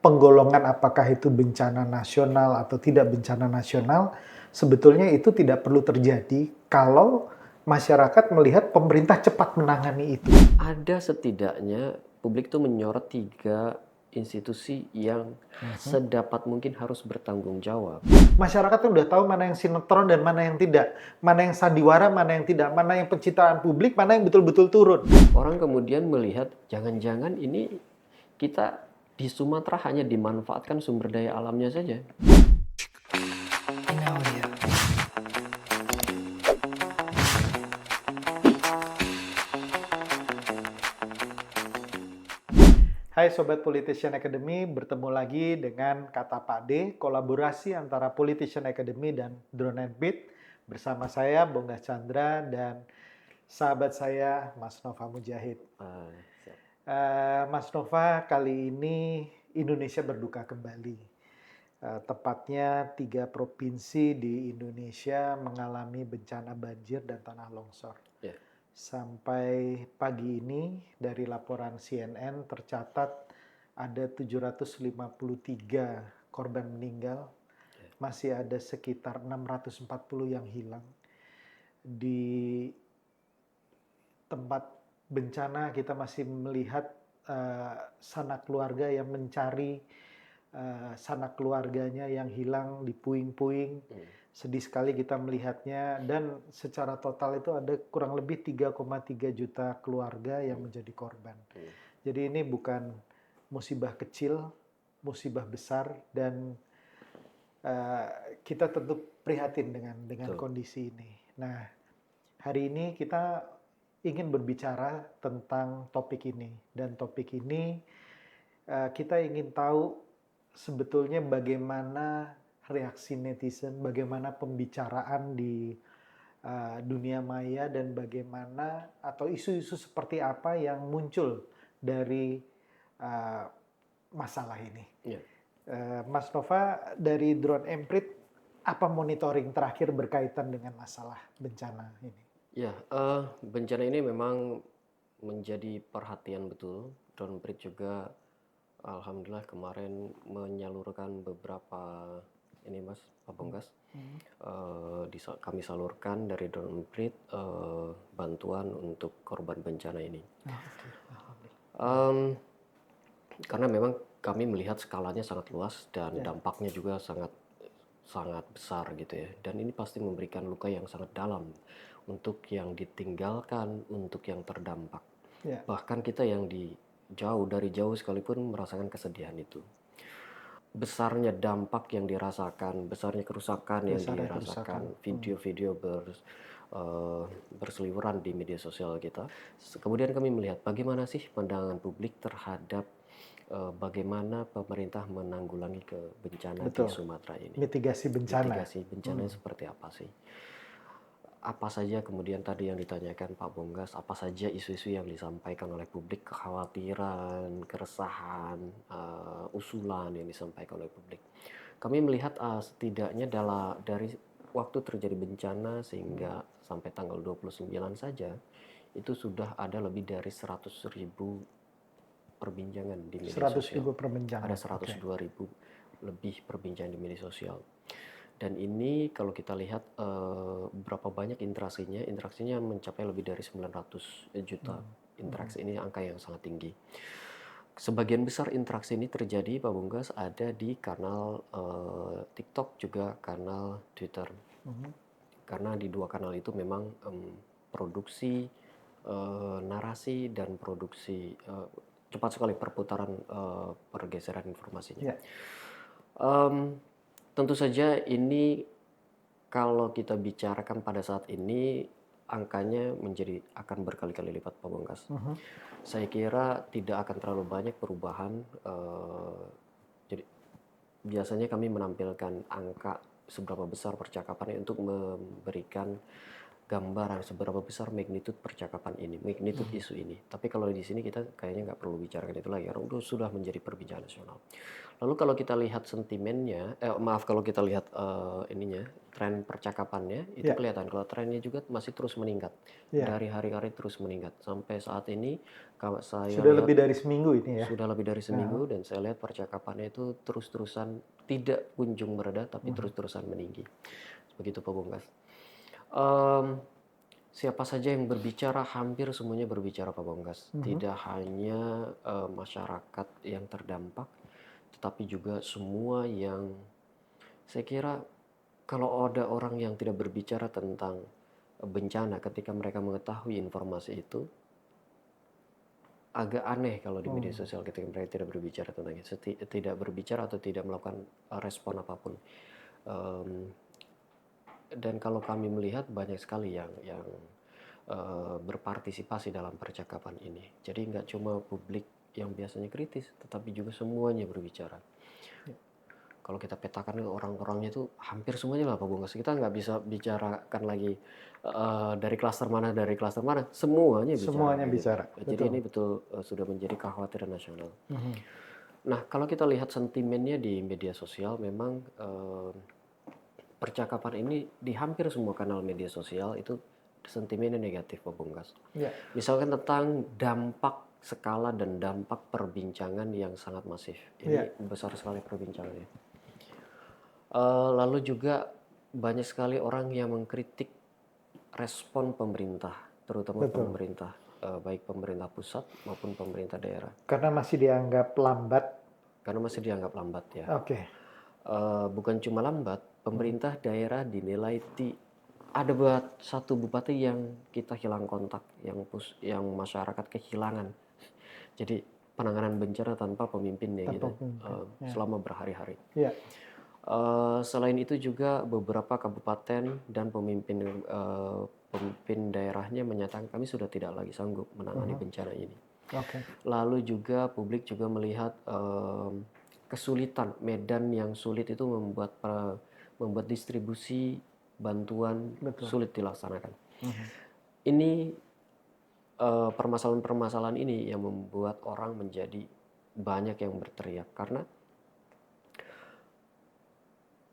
penggolongan apakah itu bencana nasional atau tidak bencana nasional, sebetulnya itu tidak perlu terjadi kalau masyarakat melihat pemerintah cepat menangani itu. Ada setidaknya publik tuh menyorot 3 institusi yang sedapat mungkin harus bertanggung jawab. Masyarakat tuh udah tahu mana yang sinetron dan mana yang tidak, mana yang sandiwara, mana yang tidak, mana yang pencitraan publik, mana yang betul-betul turun. Orang kemudian melihat jangan-jangan ini kita di Sumatera hanya dimanfaatkan sumber daya alamnya saja. Hai Sobat Politician Academy, bertemu lagi dengan Kata Pak D, kolaborasi antara Politician Academy dan Drone and Beat. Bersama saya, Bonggas Chandra, dan sahabat saya, Mas Nova Mujahid. Mas Nova, kali ini Indonesia berduka kembali. Tepatnya 3 provinsi di Indonesia mengalami bencana banjir dan tanah longsor. Ya. Sampai pagi ini dari laporan CNN tercatat ada 753 korban meninggal, masih ada sekitar 640 yang hilang. Di tempat bencana kita masih melihat sanak keluarga yang mencari sanak keluarganya yang hilang di puing-puing. Sedih sekali kita melihatnya, dan secara total itu ada kurang lebih 3,3 juta keluarga yang menjadi korban. Jadi ini bukan musibah kecil, musibah besar, dan kita tentu prihatin dengan kondisi ini. Nah, hari ini kita ingin berbicara tentang topik ini, dan topik ini kita ingin tahu sebetulnya bagaimana reaksi netizen, bagaimana pembicaraan di dunia maya, dan bagaimana atau isu-isu seperti apa yang muncul dari masalah ini. Ya. Mas Nova, dari Drone Emprit, apa monitoring terakhir berkaitan dengan masalah bencana ini? Ya, bencana ini memang menjadi perhatian betul. Drone Emprit juga alhamdulillah kemarin menyalurkan beberapa ini Mas, Pak Bonggas. Kami salurkan dari Drone Emprit bantuan untuk korban bencana ini. Karena memang kami melihat skalanya sangat luas dan dampaknya juga sangat besar gitu ya. Dan ini pasti memberikan luka yang sangat dalam untuk yang ditinggalkan, untuk yang terdampak. Bahkan kita yang dari jauh sekalipun merasakan kesedihan itu. Besarnya dampak yang dirasakan, besarnya kerusakan yang dirasakan, video-video berseliweran di media sosial kita. Kemudian kami melihat bagaimana sih pandangan publik terhadap bagaimana pemerintah menanggulangi bencana di Sumatera ini. Mitigasi bencana. Mitigasi bencana seperti apa sih? Apa saja kemudian tadi yang ditanyakan Pak Bonggas, apa saja isu-isu yang disampaikan oleh publik, kekhawatiran, keresahan, usulan yang disampaikan oleh publik. Kami melihat setidaknya dari waktu terjadi bencana sehingga sampai tanggal 29 saja, itu sudah ada lebih dari 100.000 perbincangan di media sosial. 100.000 perbincangan. Ada 102.000 lebih perbincangan di media sosial. Dan ini kalau kita lihat berapa banyak interaksinya mencapai lebih dari 900 juta interaksi. Ini angka yang sangat tinggi. Sebagian besar interaksi ini terjadi, Pak Bonggas, ada di kanal TikTok, juga kanal Twitter. Karena di 2 kanal itu memang produksi narasi dan produksi cepat sekali perputaran pergeseran informasinya. Tentu saja ini kalau kita bicarakan pada saat ini angkanya akan berkali-kali lipat, Pak Bonggas. Saya kira tidak akan terlalu banyak perubahan. Jadi biasanya kami menampilkan angka seberapa besar percakapannya untuk memberikan gambaran seberapa besar magnitude percakapan ini, magnitude isu ini. Tapi kalau di sini kita kayaknya nggak perlu bicarakan itu lagi, karena sudah menjadi perbincangan nasional. Lalu kalau kita lihat sentimennya, maaf kalau kita lihat tren percakapannya, itu Ya, kelihatan kalau trennya juga masih terus meningkat. ya. Dari hari ke hari terus meningkat. Sampai saat ini, kalau saya Sudah lihat lebih dari seminggu ini ya. sudah lebih dari Aha. seminggu dan saya lihat percakapannya itu terus-terusan tidak kunjung mereda, tapi Mhm. terus-terusan meninggi. Begitu Pak Bungkas. Em, Siapa saja yang berbicara, hampir semuanya berbicara Pak Bonggas. Mhm. Tidak hanya masyarakat yang terdampak, tetapi juga semua yang saya kira kalau ada orang yang tidak berbicara tentang bencana ketika mereka mengetahui informasi itu, agak aneh kalau di media sosial ketika mereka tidak berbicara tentang itu, tidak berbicara atau tidak melakukan respon apapun. Em, dan kalau kami melihat banyak sekali yang berpartisipasi dalam percakapan ini. Jadi nggak cuma publik yang biasanya kritis, tetapi juga semuanya berbicara. Kalau kita petakan orang-orangnya itu hampir semuanya lah Pak Bungkas. Kita nggak bisa bicarakan lagi dari klaster mana, semuanya bicara Semuanya begitu. bicara, Jadi ini betul. betul sudah menjadi kekhawatiran nasional. Mhm. Nah, kalau kita lihat sentimennya di media sosial, memang percakapan ini di hampir semua kanal media sosial itu sentimennya negatif Pak Bungkas. Ya, Misalkan tentang dampak skala dan dampak perbincangan yang sangat masif. ya, Ini besar sekali perbincangannya. Lalu juga banyak sekali orang yang mengkritik respon pemerintah, terutama betul. pemerintah, baik pemerintah pusat maupun pemerintah daerah. Karena masih dianggap lambat. Karena masih dianggap lambat ya. Oke. Bukan cuma lambat, pemerintah daerah dinilai ada buat satu bupati yang kita hilang kontak, yang masyarakat kehilangan. Jadi penanganan bencana tanpa pemimpinnya gitu, Tanpa pemimpin. Ya. selama berhari-hari. Ya. Selain itu juga beberapa kabupaten dan pemimpin daerahnya menyatakan kami sudah tidak lagi sanggup menangani bencana ini. Oke. Lalu juga publik juga melihat kesulitan, medan yang sulit itu membuat distribusi bantuan Betul. sulit dilaksanakan. Mhm. Ini permasalahan-permasalahan ini yang membuat orang menjadi banyak yang berteriak, karena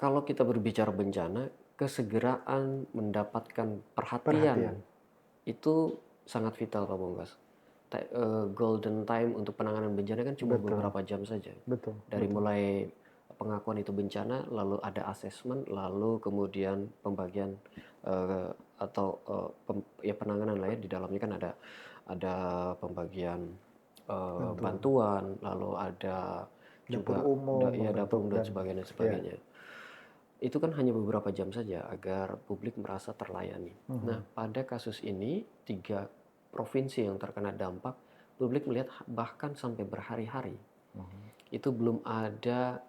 kalau kita berbicara bencana, kesegeraan mendapatkan Perhatian. perhatian itu sangat vital Pak Bongkas. Golden time untuk penanganan bencana kan cuma Betul. beberapa jam saja. Betul. Dari mulai pengakuan itu bencana, lalu ada assessment, lalu kemudian pembagian ya penanganan lah ya, di dalamnya kan ada pembagian bantuan, lalu ada Dapur juga umum ya dapur membentuk dan dan sebagainya ya. sebagainya. Itu kan hanya beberapa jam saja agar publik merasa terlayani. Nah, pada kasus ini 3 provinsi yang terkena dampak, publik melihat bahkan sampai berhari-hari. Itu belum ada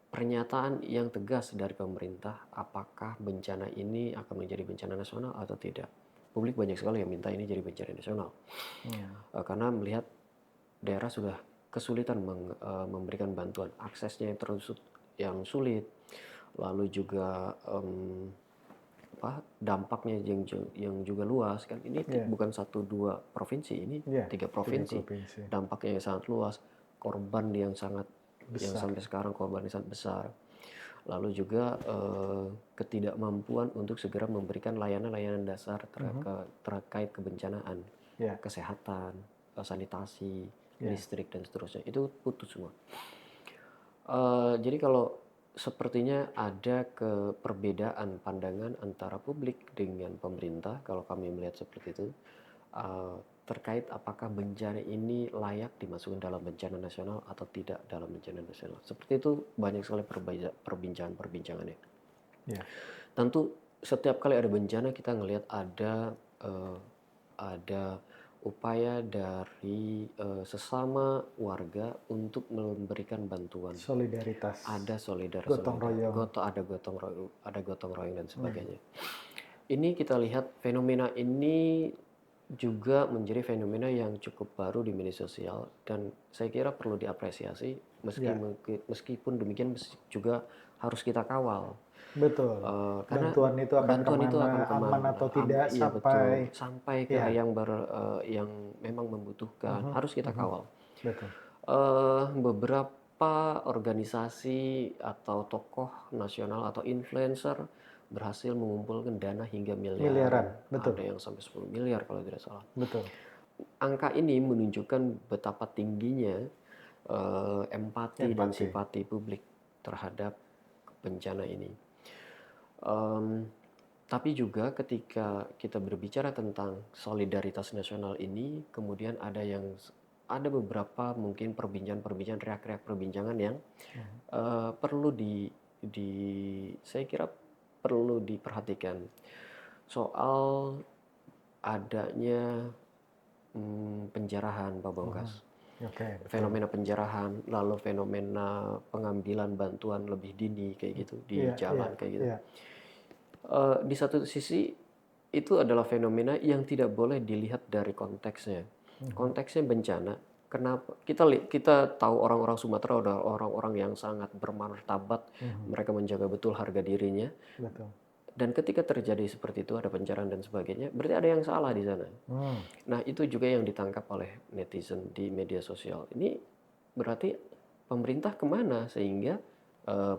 pernyataan yang tegas dari pemerintah apakah bencana ini akan menjadi bencana nasional atau tidak. Publik banyak sekali yang minta ini jadi bencana nasional. Karena melihat daerah sudah kesulitan memberikan bantuan, aksesnya yang sulit, lalu juga dampaknya yang juga luas kan. Ini bukan 1-2 provinsi, ini 3 provinsi. Dampaknya yang sangat luas, korban yang sampai sekarang korban yang sangat besar. Lalu juga ketidakmampuan untuk segera memberikan layanan-layanan dasar terkait kebencanaan, kesehatan, sanitasi, listrik dan seterusnya. Itu putus semua. Jadi kalau sepertinya ada perbedaan pandangan antara publik dengan pemerintah, kalau kami melihat seperti itu, terkait apakah bencana ini layak dimasukkan dalam bencana nasional atau tidak dalam bencana nasional. Seperti itu banyak sekali perbincangan-perbincangannya. Ya. Tentu setiap kali ada bencana kita ngelihat ada upaya dari sesama warga untuk memberikan bantuan. Solidaritas. Ada Gotong royong. ada gotong royong dan sebagainya. Ini kita lihat fenomena ini juga menjadi fenomena yang cukup baru di media sosial dan saya kira perlu diapresiasi. Ya, Meskipun demikian juga harus kita kawal. betul. Karena Bantuan itu akan bantuan itu akan kemana, aman kemana, atau tidak iya betul, sampai, sampai ke ya, yang memang membutuhkan mhm, harus kita mhm, kawal. betul. Beberapa organisasi atau tokoh nasional atau influencer berhasil mengumpulkan dana hingga miliaran, Miliaran, betul, ada yang sampai 10 miliar kalau tidak salah. betul. Angka ini menunjukkan betapa tingginya empati dan Empati. simpati publik terhadap bencana ini. Em, tapi juga ketika kita berbicara tentang solidaritas nasional ini, kemudian ada beberapa mungkin perbincangan, reak-reak perbincangan yang Mhm. perlu saya kira perlu diperhatikan soal adanya penjarahan, Pak Mhm. Bongkas. Oke, betul. Fenomena penjarahan, lalu fenomena pengambilan bantuan lebih dini kayak gitu di Iya, iya, jalan kayak gitu. iya. Di satu sisi itu adalah fenomena yang tidak boleh dilihat dari konteksnya. Mhm, Konteksnya bencana. Kenapa? Kita tahu orang-orang Sumatera adalah orang-orang yang sangat bermartabat, mhm, mereka menjaga betul harga dirinya. betul. Dan ketika terjadi seperti itu, ada pencerahan dan sebagainya, berarti ada yang salah di sana. Hmm, Nah, itu juga yang ditangkap oleh netizen di media sosial. Ini berarti pemerintah kemana sehingga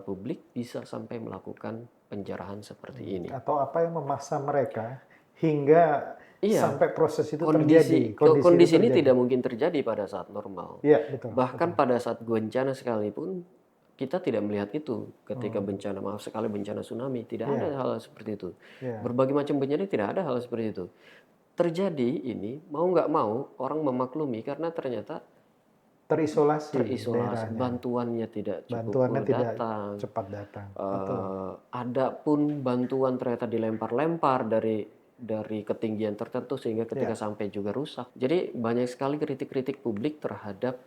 publik bisa sampai melakukan penjarahan seperti ini. Atau apa yang memaksa mereka hingga Iya, sampai proses itu terjadi, kondisi itu kondisi ini terjadi. tidak mungkin terjadi pada saat normal. Iya, betul, betul. Bahkan pada saat bencana sekalipun kita tidak melihat itu. Ketika Hmm, bencana, maaf sekali bencana tsunami, tidak ada iya, hal seperti itu. iya. Berbagai macam bencana tidak ada hal seperti itu. Terjadi ini mau nggak mau orang memaklumi karena ternyata Terisolasi terisolasi, daerahnya. bantuannya tidak cukup Bantuannya tidak datang. cepat datang. Betul. Ada pun bantuan ternyata dilempar-lempar dari ketinggian tertentu sehingga ketika Iya. sampai juga rusak. Jadi banyak sekali kritik-kritik publik terhadap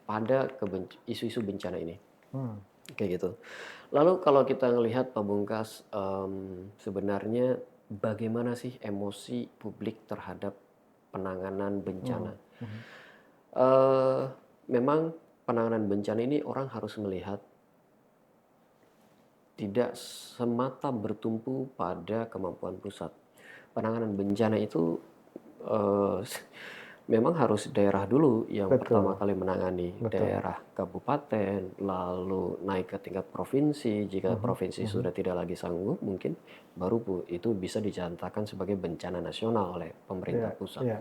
pada isu-isu bencana ini, Hmm, kayak gitu. Lalu kalau kita melihat Pak Bungkas, sebenarnya bagaimana sih emosi publik terhadap penanganan hmm, bencana? hmm. Eh, Memang penanganan bencana ini orang harus melihat tidak semata bertumpu pada kemampuan pusat. Penanganan bencana itu eh, memang harus daerah dulu yang pertama Betul, kali menangani, betul. daerah kabupaten, lalu naik ke tingkat provinsi. Jika Mhm, provinsi mhm. sudah tidak lagi sanggup, mungkin baru itu bisa dicantakan sebagai bencana nasional oleh pemerintah Iya, pusat. iya.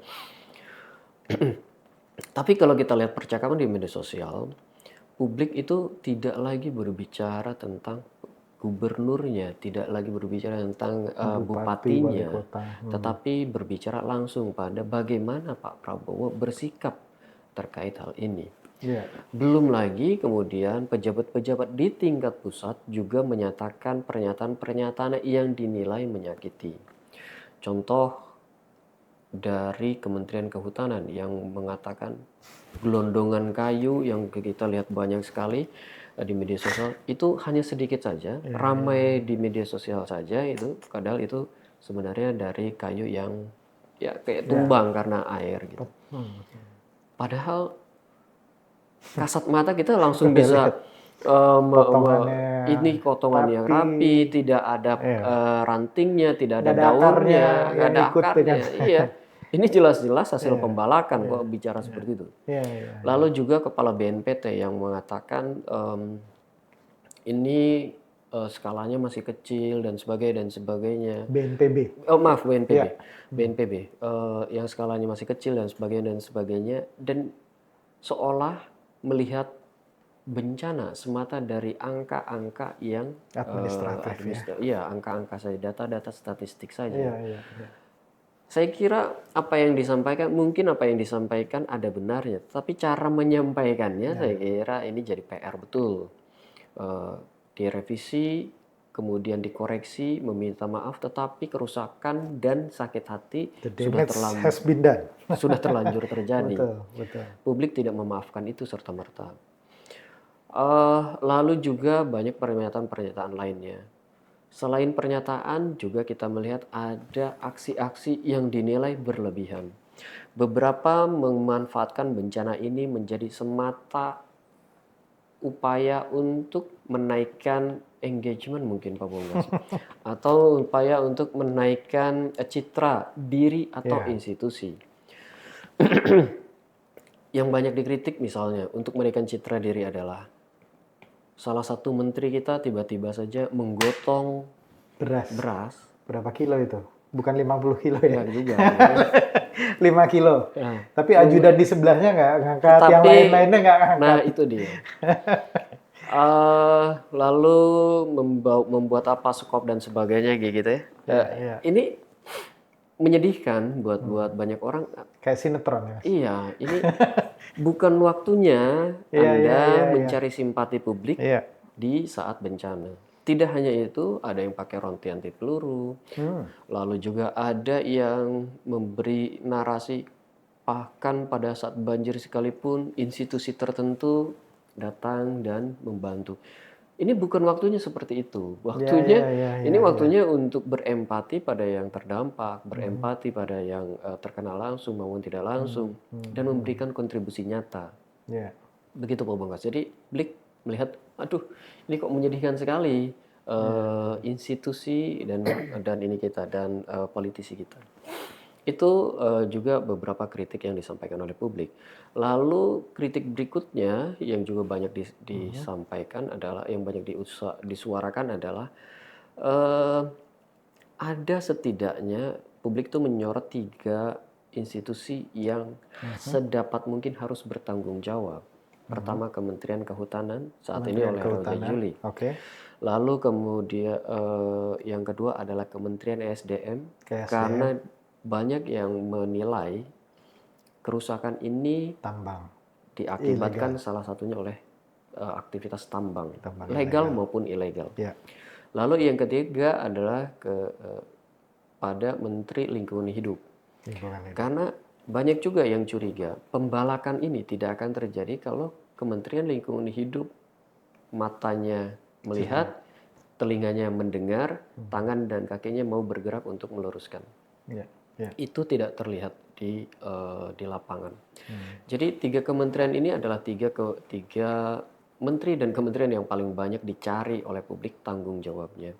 Tapi kalau kita lihat percakapan di media sosial, publik itu tidak lagi berbicara tentang gubernurnya, tidak lagi berbicara tentang Bupati, wali bupatinya, kota. Hmm. tetapi berbicara langsung pada bagaimana Pak Prabowo bersikap terkait hal ini. Iya, Belum lagi kemudian pejabat-pejabat di tingkat pusat juga menyatakan pernyataan-pernyataan yang dinilai menyakiti. Contoh dari Kementerian Kehutanan yang mengatakan gelondongan kayu yang kita lihat banyak sekali di media sosial itu hanya sedikit saja, iya, iya, ramai iya. di media sosial saja itu, padahal itu sebenarnya dari kayu yang ya kayak Iya. tumbang karena air gitu. Hmm. Padahal kasat mata kita langsung Udah bisa lihat potongannya ini potongan yang rapi, rapi, tidak ada iya. rantingnya, tidak ada Nggak ada akarnya daunnya, nggak yang ada ikut dengan, akarnya. Iya, ini jelas-jelas hasil iya, pembalakan iya, kok bicara iya, seperti itu. iya, iya, iya. Lalu juga Kepala BNPT yang mengatakan ini skalanya masih kecil dan sebagainya. BNPB, Oh maaf, BNPB, ya, BNPB yang skalanya masih kecil dan sebagainya, dan seolah melihat bencana semata dari angka-angka yang administratif ya, iya angka-angka saja, data-data statistik iya, saja. iya, iya, Saya kira mungkin apa yang disampaikan ada benarnya, tapi cara menyampaikannya iya, saya kira ini jadi PR betul. Eh, Direvisi, kemudian dikoreksi, meminta maaf, tetapi kerusakan dan sakit hati the damage has been done. sudah terlanjur terjadi. Betul, betul. Publik tidak memaafkan itu serta-merta. Lalu juga banyak pernyataan-pernyataan lainnya. Selain pernyataan, juga kita melihat ada aksi-aksi yang dinilai berlebihan. Beberapa memanfaatkan bencana ini menjadi semata upaya untuk menaikkan engagement mungkin Pak Bonggas, atau upaya untuk menaikkan citra diri atau Ya, institusi. Yang banyak dikritik misalnya untuk menaikkan citra diri adalah salah satu menteri kita tiba-tiba saja menggotong beras. beras, Berapa kilo itu? Bukan 50 kilo ya? enggak juga. Ya. 5 kilo. Nah, Tapi ajudan di sebelahnya nggak ngangkat, yang tetapi, lain-lainnya nggak nah ngangkat. itu dia. Lalu membuat apa skop dan sebagainya kayak gitu ya. Iya, iya. Ini menyedihkan buat banyak orang. Kayak sinetron ya, Mas? Iya, ini bukan waktunya Iya, iya, iya, Anda iya. mencari simpati publik Iya. di saat bencana. Tidak hanya itu, ada yang pakai rompi anti peluru, Hmm. lalu juga ada yang memberi narasi bahkan pada saat banjir sekalipun institusi tertentu datang dan membantu. Ini bukan waktunya seperti itu. Iya, iya, Waktunya iya, ini iya, iya. waktunya untuk berempati pada yang terdampak, Mhm. berempati pada yang terkena langsung maupun tidak langsung, dan Hmm. memberikan kontribusi nyata. Iya. Begitu Pak Bangkas. Jadi Blik melihat, aduh, ini kok menyedihkan sekali institusi dan ini kita dan politisi kita. Itu juga beberapa kritik yang disampaikan oleh publik. Lalu kritik berikutnya yang juga banyak disampaikan adalah yang banyak disuarakan adalah eh, ada setidaknya publik itu menyorot 3 institusi yang sedapat mungkin harus bertanggung jawab. Pertama Kementerian Kehutanan saat ini Kementerian oleh Roja Kehutanan. Juli. Oke. Lalu kemudian yang kedua adalah Kementerian ESDM KSDM. karena banyak yang menilai kerusakan ini Tambang. diakibatkan Ilegal. salah satunya oleh aktivitas tambang, Tambang legal ilegal. maupun ilegal. Ya. Lalu yang ketiga adalah pada Menteri Lingkungan Hidup. Lingkungan hidup. Karena banyak juga yang curiga, pembalakan ini tidak akan terjadi kalau Kementerian Lingkungan Hidup matanya melihat, telinganya mendengar, tangan dan kakinya mau bergerak untuk meluruskan. Ya. Ya. Itu tidak terlihat di lapangan. Jadi 3 kementerian ini adalah tiga menteri dan kementerian yang paling banyak dicari oleh publik tanggung jawabnya.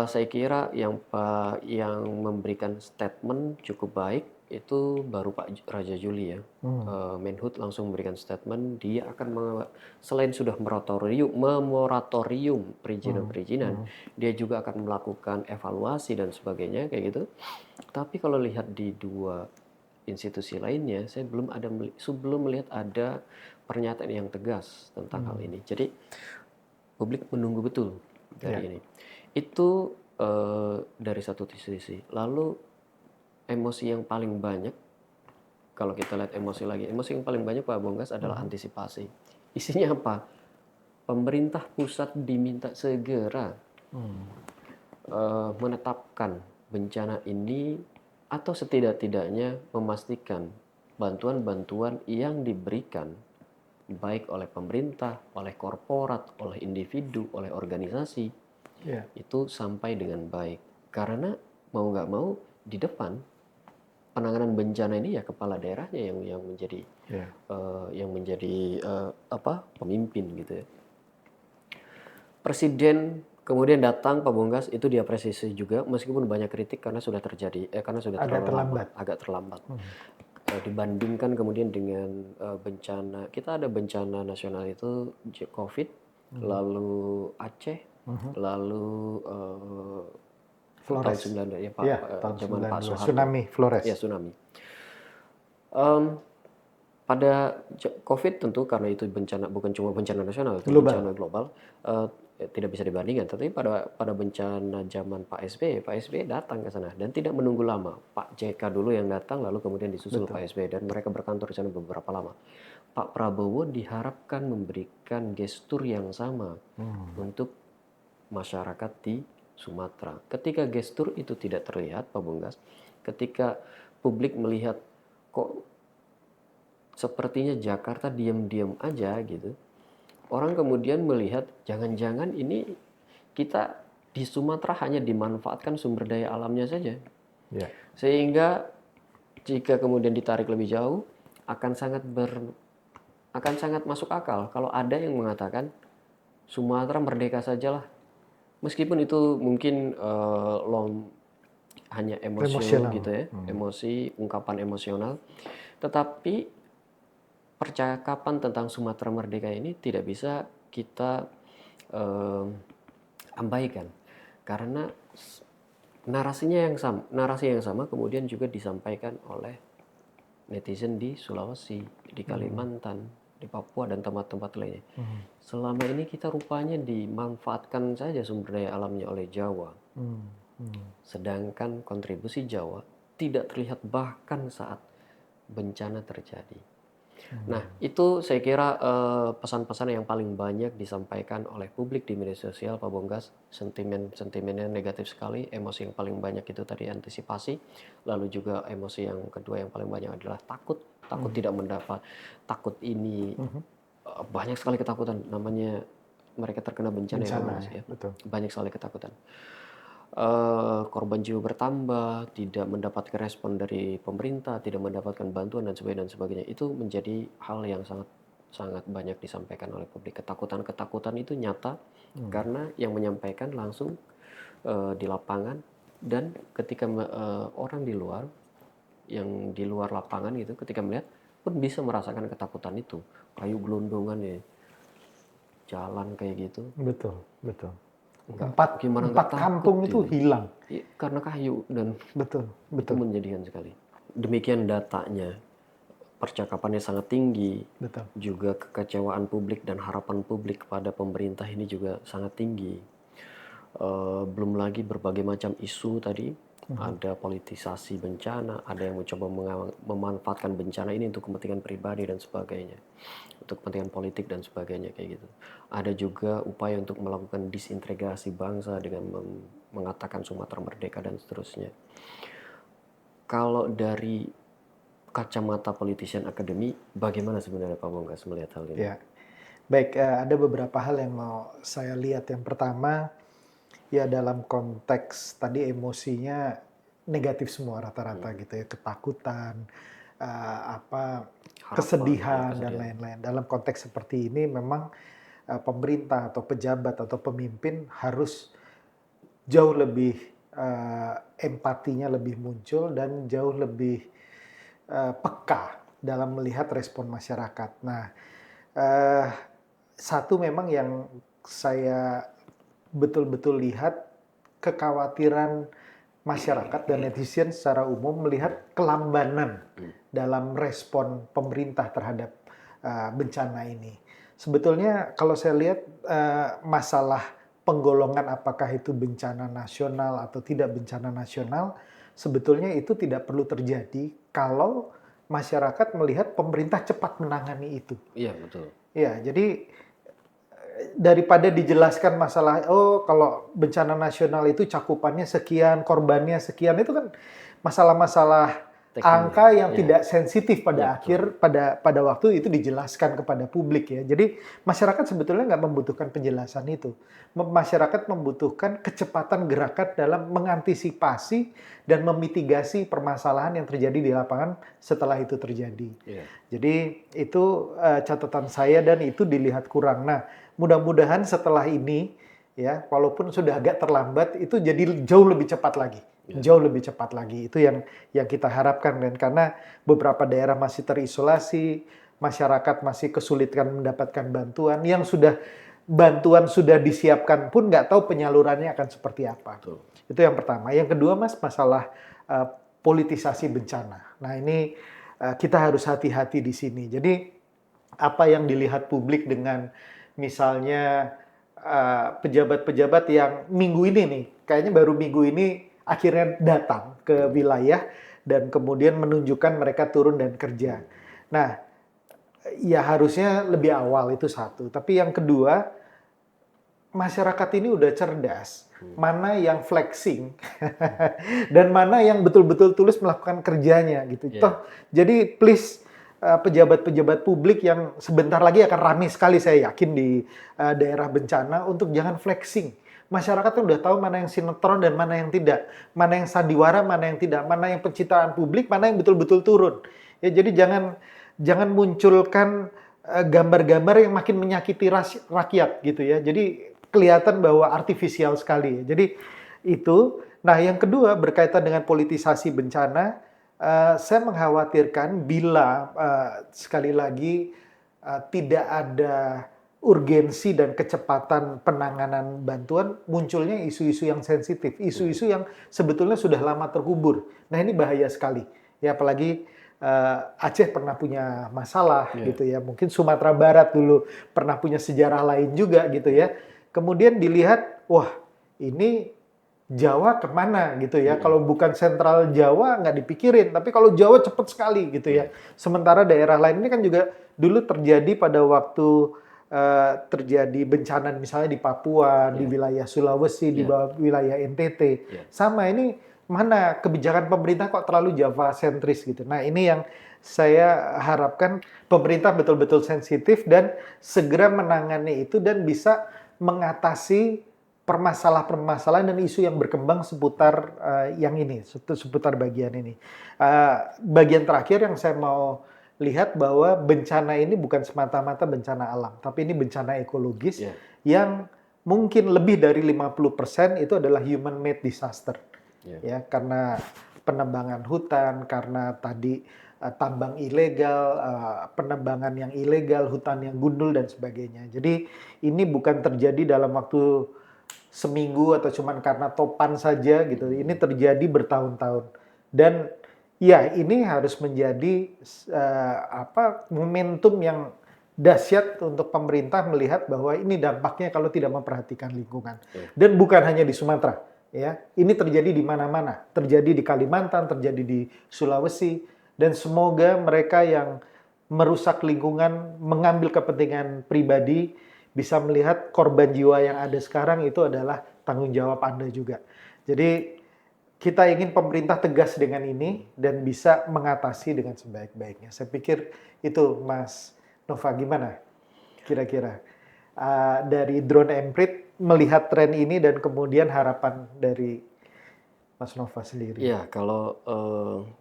Saya kira yang memberikan statement cukup baik itu baru Pak Raja Juli ya. Menhub langsung memberikan statement dia akan selain sudah memoratorium perizinan, dia juga akan melakukan evaluasi dan sebagainya kayak gitu. Tapi kalau lihat di 2 institusi lainnya, saya belum melihat ada pernyataan yang tegas tentang hal ini. Jadi publik menunggu betul dari ini. Itu dari satu sisi. Lalu emosi yang paling banyak, kalau kita lihat emosi yang paling banyak Pak Bonggas adalah antisipasi. Isinya apa? Pemerintah pusat diminta segera menetapkan bencana ini atau setidak-tidaknya memastikan bantuan-bantuan yang diberikan baik oleh pemerintah, oleh korporat, oleh individu, oleh organisasi itu sampai dengan baik. Karena mau nggak mau di depan penanganan bencana ini ya kepala daerahnya yang menjadi pemimpin gitu ya. Presiden kemudian datang Pak Bonggas itu diapresiasi juga meskipun banyak kritik karena sudah terjadi karena sudah agak terlambat. Dibandingkan kemudian dengan bencana, kita ada bencana nasional itu COVID, lalu Aceh, lalu Flores. tahun 90 ya Pak, tahun zaman Pak 92. Soeharto. Tsunami Flores. Ya tsunami. Pada COVID tentu karena itu bencana bukan cuma bencana nasional, itu bencana global, tidak bisa dibandingkan. Tapi pada bencana zaman Pak SBY datang ke sana dan tidak menunggu lama. Pak JK dulu yang datang, lalu kemudian disusul Pak SBY dan mereka berkantor di sana beberapa lama. Pak Prabowo diharapkan memberikan gestur yang sama untuk masyarakat di Sumatera. Ketika gestur itu tidak terlihat, Pak Bonggas, ketika publik melihat kok sepertinya Jakarta diam-diam aja gitu. Orang kemudian melihat jangan-jangan ini kita di Sumatera hanya dimanfaatkan sumber daya alamnya saja. Sehingga Jika kemudian ditarik lebih jauh, akan sangat masuk akal kalau ada yang mengatakan Sumatera merdeka sajalah. Meskipun itu mungkin hanya emosi Emosional. gitu ya, emosi, ungkapan emosional. Tetapi percakapan tentang Sumatera merdeka ini tidak bisa kita abaikan karena narasi yang sama kemudian juga disampaikan oleh netizen di Sulawesi, di Kalimantan, di Papua dan tempat-tempat lainnya. Selama ini kita rupanya dimanfaatkan saja sumber daya alamnya oleh Jawa. Sedangkan kontribusi Jawa tidak terlihat bahkan saat bencana terjadi. Nah, itu saya kira pesan-pesan yang paling banyak disampaikan oleh publik di media sosial, Pak Bonggas. Sentimennya negatif sekali, emosi yang paling banyak itu tadi antisipasi, lalu juga emosi yang kedua yang paling banyak adalah takut tidak mendapat, takut ini banyak sekali ketakutan, namanya mereka terkena bencana ya, Pak Bonggas ya. Betul. Banyak sekali ketakutan. Korban jiwa bertambah, tidak mendapatkan respon dari pemerintah, tidak mendapatkan bantuan dan sebagainya. Itu menjadi hal yang sangat banyak disampaikan oleh publik. Ketakutan itu nyata karena yang menyampaikan langsung di lapangan, dan ketika orang di luar, yang di luar lapangan gitu, ketika melihat pun bisa merasakan ketakutan itu. Kayu gelondongan ya, jalan kayak gitu. Betul. Empat Kampung itu hilang. Karena kayu, dan Betul. itu menyedihkan sekali. Demikian datanya, percakapannya sangat tinggi. Betul. Juga kekecewaan publik dan harapan publik kepada pemerintah ini juga sangat tinggi. Belum lagi berbagai macam isu tadi. Ada politisasi bencana, ada yang mencoba memanfaatkan bencana ini untuk kepentingan pribadi dan sebagainya, untuk kepentingan politik dan sebagainya kayak gitu. Ada juga upaya untuk melakukan disintegrasi bangsa dengan mengatakan Sumatera merdeka dan seterusnya. Kalau dari kacamata politician akademi, bagaimana sebenarnya Pak Bonggas melihat hal ini? Ya. Baik, ada beberapa hal yang mau saya lihat. Yang pertama, ya dalam konteks tadi emosinya negatif semua rata-rata gitu ya, ketakutan, Harapan, kesedihan dan kesedihan. lain-lain. Dalam konteks seperti ini memang pemerintah atau pejabat atau pemimpin harus jauh lebih empatinya lebih muncul dan jauh lebih peka dalam melihat respon masyarakat. Nah, satu memang yang saya betul-betul lihat, kekhawatiran masyarakat dan netizen secara umum melihat kelambanan dalam respon pemerintah terhadap bencana ini. Sebetulnya kalau saya lihat masalah penggolongan apakah itu bencana nasional atau tidak bencana nasional, sebetulnya itu tidak perlu terjadi kalau masyarakat melihat pemerintah cepat menangani itu. Iya, betul. Ya, jadi daripada dijelaskan masalah, oh kalau bencana nasional itu cakupannya sekian, korbannya sekian, itu kan masalah-masalah angka yang tidak sensitif pada pada waktu itu dijelaskan kepada publik ya. Jadi masyarakat sebetulnya nggak membutuhkan penjelasan itu. Masyarakat membutuhkan kecepatan gerakan dalam mengantisipasi dan memitigasi permasalahan yang terjadi di lapangan setelah itu terjadi. Jadi itu catatan saya dan itu dilihat kurang. Nah, mudah-mudahan setelah ini ya, walaupun sudah agak terlambat, itu jadi jauh lebih cepat lagi. Jauh lebih cepat lagi. Itu yang kita harapkan, dan karena beberapa daerah masih terisolasi, masyarakat masih kesulitan mendapatkan bantuan, bantuan sudah disiapkan pun nggak tahu penyalurannya akan seperti apa. Itu yang pertama. Yang kedua, Mas, masalah politisasi bencana. Nah, ini kita harus hati-hati di sini. Jadi apa yang dilihat publik dengan misalnya pejabat-pejabat yang minggu ini nih, kayaknya baru minggu ini akhirnya datang ke wilayah dan kemudian menunjukkan mereka turun dan kerja. Nah, ya harusnya lebih awal, itu satu. Tapi yang kedua, masyarakat ini udah cerdas. Mana yang flexing dan mana yang betul-betul tulus melakukan kerjanya gitu. Jadi please, pejabat-pejabat publik yang sebentar lagi akan ramai sekali saya yakin di daerah bencana, untuk jangan flexing. masyarakat tuh udah tahu mana yang sinetron dan mana yang tidak, mana yang sandiwara, mana yang tidak, mana yang pencitraan publik, mana yang betul-betul turun. Ya, jadi jangan munculkan gambar-gambar yang makin menyakiti rakyat gitu ya. Jadi kelihatan bahwa artifisial sekali. Jadi itu. Nah, yang kedua berkaitan dengan politisasi bencana, saya mengkhawatirkan bila sekali lagi tidak ada urgensi dan kecepatan penanganan bantuan, munculnya isu-isu yang sensitif, isu-isu yang sebetulnya sudah lama terkubur. Nah, ini bahaya sekali. Ya, apalagi Aceh pernah punya masalah gitu ya. Mungkin Sumatera Barat dulu pernah punya sejarah lain juga gitu ya. Kemudian dilihat, wah ini Jawa kemana gitu ya. Kalau bukan sentral Jawa nggak dipikirin, tapi kalau Jawa cepat sekali gitu ya. Sementara daerah lain ini kan juga dulu terjadi pada waktu terjadi bencana misalnya di Papua, di wilayah Sulawesi, di wilayah NTT. Sama ini mana kebijakan pemerintah kok terlalu Jawa sentris gitu. Nah, ini yang saya harapkan pemerintah betul-betul sensitif dan segera menangani itu dan bisa mengatasi permasalahan-permasalahan dan isu yang berkembang seputar yang ini, seputar bagian ini. Bagian terakhir yang saya mau lihat bahwa bencana ini bukan semata-mata bencana alam, tapi ini bencana ekologis yang mungkin lebih dari 50% itu adalah human made disaster. Ya, karena penebangan hutan, karena tadi tambang ilegal, penebangan yang ilegal, hutan yang gundul dan sebagainya. Jadi ini bukan terjadi dalam waktu seminggu atau cuman karena topan saja gitu. Ini terjadi bertahun-tahun. Dan ya ini harus menjadi momentum yang dahsyat untuk pemerintah melihat bahwa ini dampaknya kalau tidak memperhatikan lingkungan. Dan bukan hanya di Sumatera. Ya, ini terjadi di mana-mana, terjadi di Kalimantan, terjadi di Sulawesi, dan semoga mereka yang merusak lingkungan, mengambil kepentingan pribadi, bisa melihat korban jiwa yang ada sekarang itu adalah tanggung jawab Anda juga. Jadi kita ingin pemerintah tegas dengan ini dan bisa mengatasi dengan sebaik-baiknya. Saya pikir itu, Mas Nova, gimana kira-kira dari Drone Emprit melihat tren ini dan kemudian harapan dari Mas Nova sendiri? Ya, kalau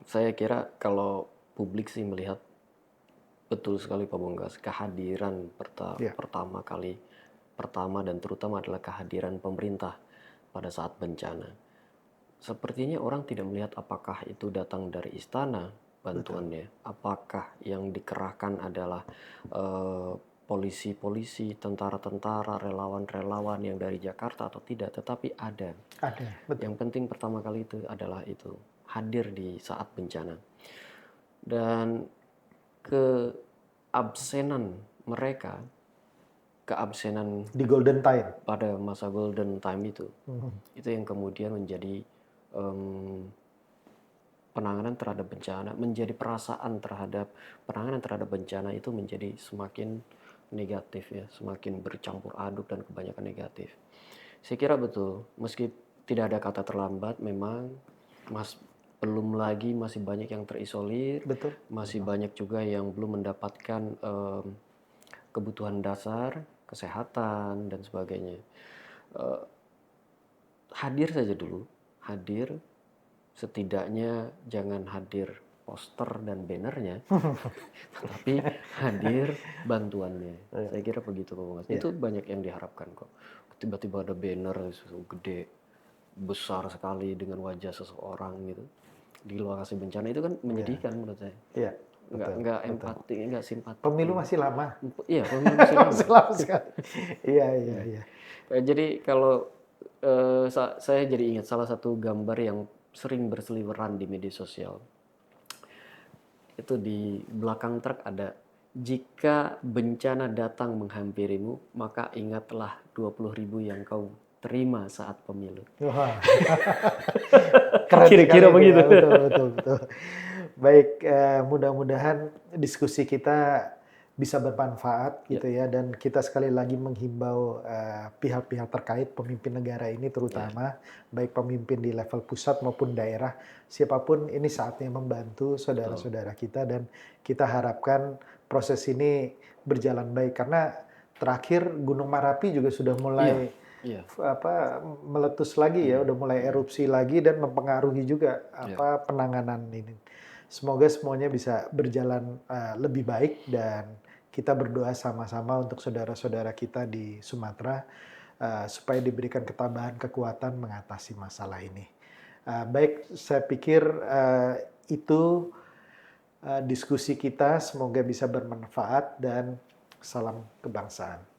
saya kira kalau publik sih melihat betul sekali Pak Bonggas, kehadiran pertama dan terutama adalah kehadiran pemerintah pada saat bencana. Sepertinya orang tidak melihat apakah itu datang dari istana bantuannya, apakah yang dikerahkan adalah polisi-polisi, tentara-tentara, relawan-relawan yang dari Jakarta atau tidak, tetapi ada. Ada, betul. Yang penting pertama kali itu adalah itu, hadir di saat bencana. Dan keabsenan mereka, keabsenan di golden time pada masa golden time itu yang kemudian menjadi penanganan terhadap bencana, menjadi perasaan terhadap penanganan terhadap bencana itu menjadi semakin negatif ya, semakin bercampur aduk dan kebanyakan negatif. Saya kira betul, meski tidak ada kata terlambat, memang belum lagi masih banyak yang terisolir, masih banyak juga yang belum mendapatkan kebutuhan dasar, kesehatan dan sebagainya. Hadir saja dulu, hadir, setidaknya jangan hadir poster dan bannernya, tapi hadir bantuannya. Saya kira begitu Pak Bonggas. Itu banyak yang diharapkan kok. Tiba-tiba ada banner gede, besar sekali dengan wajah seseorang gitu di lokasi bencana, itu kan menyedihkan menurut saya. Iya. Nggak empati, nggak simpati. Pemilu masih lama. Iya, pemilu masih lama. Masih lama sekali. Iya. Jadi kalau saya jadi ingat salah satu gambar yang sering berseliweran di media sosial. Itu di belakang truk ada, jika bencana datang menghampirimu, maka ingatlah 20.000 yang kau terima saat pemilu. Wah. Kira-kira begitu. Ya, betul. Baik, mudah-mudahan diskusi kita bisa bermanfaat gitu ya, dan kita sekali lagi menghimbau pihak-pihak terkait, pemimpin negara ini terutama, baik pemimpin di level pusat maupun daerah, siapapun ini saatnya membantu saudara-saudara kita, dan kita harapkan proses ini berjalan baik, karena terakhir Gunung Merapi juga sudah mulai Iya, meletus lagi ya, udah mulai erupsi lagi dan mempengaruhi juga iya. penanganan ini. Semoga semuanya bisa berjalan lebih baik dan kita berdoa sama-sama untuk saudara-saudara kita di Sumatera supaya diberikan ketabahan kekuatan mengatasi masalah ini. Baik, saya pikir itu diskusi kita semoga bisa bermanfaat dan salam kebangsaan.